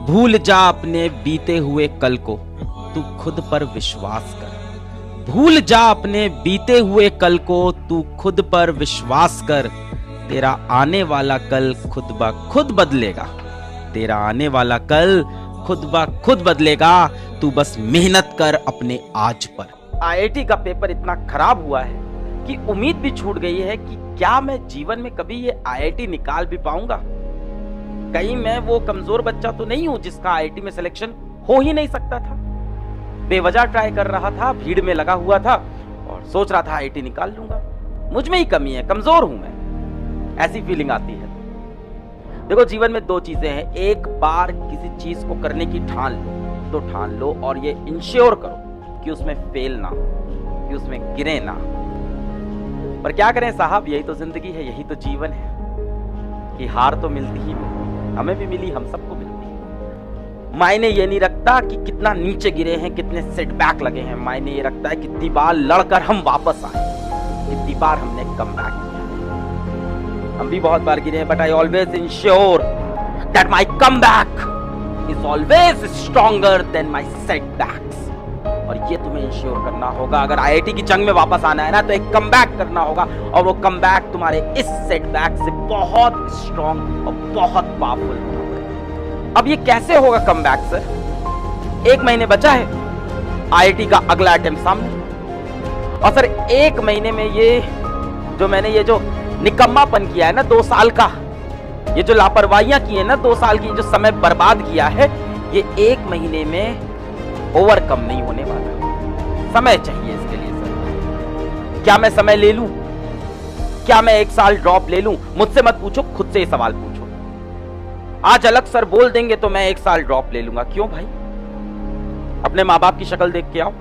भूल जा अपने बीते हुए कल को, तू खुद पर विश्वास कर। भूल जा अपने बीते हुए कल को, तू खुद पर विश्वास कर। तेरा आने वाला कल खुद ब खुद बदलेगा। तेरा आने वाला कल खुद ब खुद बदलेगा। तू बस मेहनत कर अपने आज पर। आईआईटी का पेपर इतना खराब हुआ है कि उम्मीद भी छूट गई है कि क्या मैं जीवन में कभी ये आईआईटी निकाल भी पाऊंगा। कहीं मैं वो कमजोर बच्चा तो नहीं हूं जिसका आईआईटी में सिलेक्शन हो ही नहीं सकता था। बेवजह ट्राई कर रहा था, भीड़ में लगा हुआ था और सोच रहा था आईआईटी निकाल लूंगा। मुझ में ही कमी है, कमजोर हूं मैं, ऐसी फीलिंग आती है। देखो, जीवन में दो चीजें हैं। एक बार किसी चीज को करने की ठान लो तो ठान लो और ये इंश्योर करो कि उसमें फेल ना हो, कि उसमें गिरे ना। पर क्या करें साहब, यही तो जिंदगी है, यही तो जीवन है कि हार तो मिलती ही मिलती। हमें भी मिली, हम सबको मिलती है। मायने ये नहीं रखता कि कितना नीचे गिरे हैं, कितने सेटबैक लगे हैं। मायने ये रखता है कितनी बार लड़कर हम वापस आए, कितनी बार हमने कम बैक किया। हम भी बहुत बार गिरे हैं, but I always ensure that my come back is always stronger than my setbacks. और ये तुम्हें इंश्योर करना होगा। अगर आईआईटी की जंग में वापस आना है ना, तो एक कमबैक करना होगा और वो कमबैक तुम्हारे इस सेटबैक से बहुत स्ट्रॉन्ग और बहुत पावरफुल होगा। अब ये कैसे होगा कमबैक सर? 1 महीने बचा है, आईआईटी का अगला अटेम्प्ट सामने। और सर 1 महीने में मैंने ये जो निकम्मापन किया है ना 2 साल का, ये जो लापरवाहियां की है ना 2 साल की, जो समय बर्बाद किया है, ये 1 महीने में ओवरकम नहीं होने वाला। समय चाहिए इसके लिए सर। क्या मैं समय ले लूं? क्या मैं 1 साल ड्रॉप ले लूं? मुझसे मत पूछो, खुद से ये सवाल पूछो। आज अलग सर बोल देंगे तो मैं 1 साल ड्रॉप ले लूंगा। क्यों भाई? अपने माँ बाप की शक्ल देख के आओ।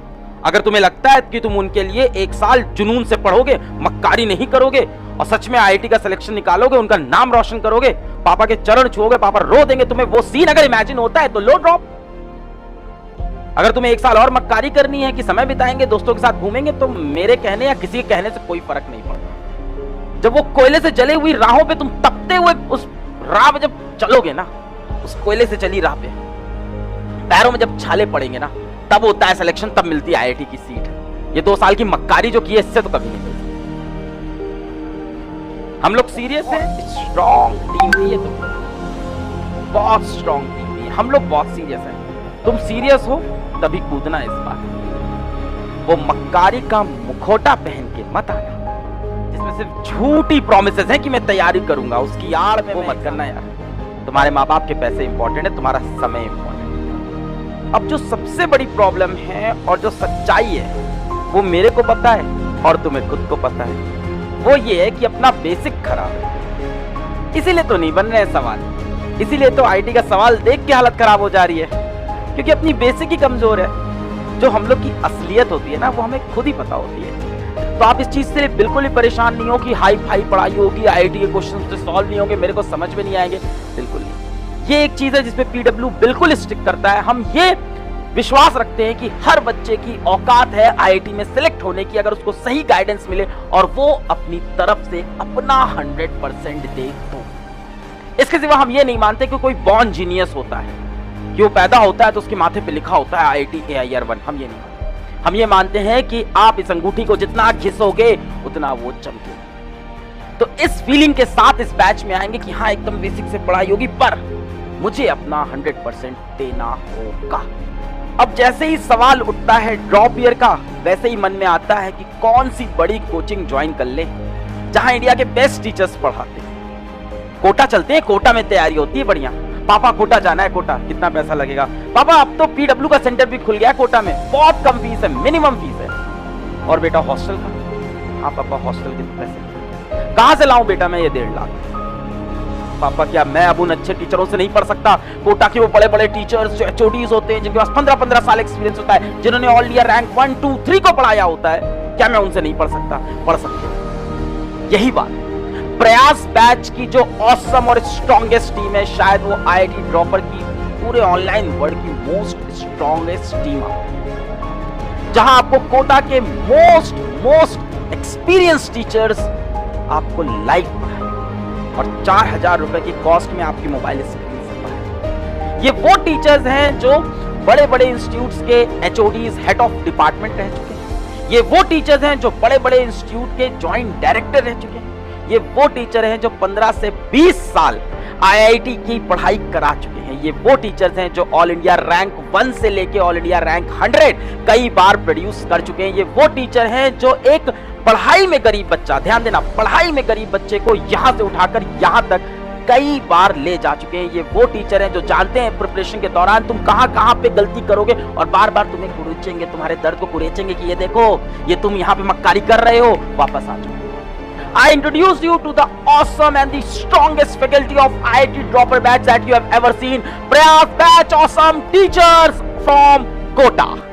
अगर तुम्हें लगता है कि तुम उनके लिए 1 साल जुनून से पढ़ोगे, मक्कारी नहीं करोगे और सच में आईआईटी का सिलेक्शन निकालोगे, उनका नाम रोशन करोगे, पापा के चरण छुओगे, पापा रो देंगे तुम्हें, वो सीन अगर इमेजिन होता है तो लो ड्रॉप। अगर तुम्हें 1 साल और मक्कारी करनी है कि समय बिताएंगे, दोस्तों के साथ घूमेंगे, तो मेरे कहने या किसी के कहने से कोई फर्क नहीं पड़ता। जब वो कोयले से जले हुई राहों पे तुम तपते हुए उस राह पे जब चलोगे ना, उस कोयले से चली राह पे पैरों में जब छाले पड़ेंगे ना, तब होता है सिलेक्शन, तब मिलती है आईआईटी की सीट। ये 2 साल की मक्कारी जो की है, इससे तो कभी नहीं मिलती। हम लोग सीरियस हैं, स्ट्रॉन्ग टीम थी ये, तो बहुत स्ट्रॉन्ग टीम थी। हम लोग बहुत सीरियस हैं। तुम सीरियस हो तभी कूदना इस बार। वो मक्कारी का मुखौटा पहन के मत आना जिसमें सिर्फ झूठी प्रोमिसेस हैं कि मैं तैयारी करूंगा, उसकी आड़ में वो मत करना यार। तुम्हारे माँ बाप के पैसे इंपॉर्टेंट है, तुम्हारा समय इंपॉर्टेंट है। अब जो सबसे बड़ी प्रॉब्लम है और जो सच्चाई है वो मेरे को पता है और तुम्हें खुद को पता है। वो ये है कि अपना बेसिक खराब है, इसीलिए तो नहीं बन रहे सवाल। इसीलिए तो आईआईटी का सवाल देख के हालत खराब हो जा रही है, क्योंकि अपनी बेसिक ही कमजोर है। जो हम लोग की असलियत होती है ना, वो हमें खुद ही पता होती है। तो आप इस चीज से बिल्कुल ही परेशान नहीं हो कि हाई फाई पढ़ाई होगी, आईआईटी के क्वेश्चन से सॉल्व नहीं होंगे, मेरे को समझ में नहीं आएंगे। बिल्कुल नहीं। ये एक चीज है जिसपे पीडब्ल्यू बिल्कुल स्टिक करता है। हम ये विश्वास रखते हैं कि हर बच्चे की औकात है आईआईटी में सिलेक्ट होने की, अगर उसको सही गाइडेंस मिले और वो अपनी तरफ से अपना 100% दे तो। इसके सिवा हम ये नहीं मानते कि कोई बॉर्न जीनियस होता है, कि वो पैदा होता है तो उसके माथे पे लिखा होता है आईआईटी AIR 1। हम ये नहीं मानते। हम ये मानते हैं कि आप इस अंगूठी को जितना घिसोगे उतना वो चमकेगी। तो इस फीलिंग के साथ इस बैच में आएंगे कि हाँ, एकदम बेसिक से पढ़ाई होगी, पर मुझे अपना 100% देना होगा। अब जैसे ही सवाल उठता है ड्रॉप ईयर का, वैसे ही मन में आता है कि कौन सी बड़ी कोचिंग ज्वाइन कर ले जहां इंडिया के बेस्ट टीचर्स पढ़ाते हैं। कोटा चलते हैं, कोटा में तैयारी होती है बढ़िया। पापा कोटा जाना है, कोटा कितना पैसा लगेगा? पापा अब तो पीडब्ल्यू का सेंटर भी खुल गया है कोटा में, बहुत कम फीस है, मिनिमम फीस है। और बेटा हॉस्टल का? हाँ पापा, हॉस्टल के पैसे कहां से लाऊं बेटा मैं ये 1.5 लाख? पापा क्या मैं अब उन अच्छे टीचरों से नहीं पढ़ सकता? कोटा के वो बड़े बड़े टीचर्स जो HODs होते हैं, जिनके पास 15-15 साल एक्सपीरियंस होता है, जिन्होंने ऑल इंडिया रैंक 1, 2, 3 को पढ़ाया होता है, क्या मैं उनसे नहीं पढ़ सकता? पढ़ सकते। यही बात प्रयास बैच की जो ऑसम और स्ट्रॉन्गेस्ट टीम है, शायद वो आईआईटी ड्रॉपर की पूरे ऑनलाइन वर्ल्ड की मोस्ट स्ट्रॉन्गेस्ट टीम है, जहां आपको कोटा के मोस्ट एक्सपीरियंस टीचर्स आपको लाइव पढ़ाएंगे और 4000 रुपए की कॉस्ट में आपकी मोबाइल स्क्रीन से पढ़ाएंगे। ये वो टीचर्स हैं जो बड़े बड़े इंस्टीट्यूट्स के एचओडीज, हेड ऑफ डिपार्टमेंट रह चुके हैं। ये वो टीचर्स हैं जो बड़े बड़े इंस्टीट्यूट के जॉइंट डायरेक्टर रह चुके हैं। ये वो टीचर हैं जो 15 से 20 साल आईआईटी की पढ़ाई करा चुके हैं। ये वो टीचर्स हैं जो ऑल इंडिया रैंक 1 से लेके ऑल इंडिया रैंक 100 कई बार प्रोड्यूस कर चुके हैं। ये वो टीचर हैं जो एक पढ़ाई में गरीब बच्चा, ध्यान देना, पढ़ाई में गरीब बच्चे को यहां से उठाकर यहां तक कई बार ले जा चुके हैं। ये वो टीचर हैं जो जानते हैं प्रिपरेशन के दौरान तुम कहां पे गलती करोगे और बार बार तुम्हें कुरेचेंगे, तुम्हारे दर्द को कुरेचेंगे कि ये देखो ये तुम यहां पे मक्कारी कर रहे हो, वापस आ जाओ। I introduce you to the awesome and the strongest faculty of IIT dropper batch that you have ever seen. Prayas Batch Awesome Teachers from Kota.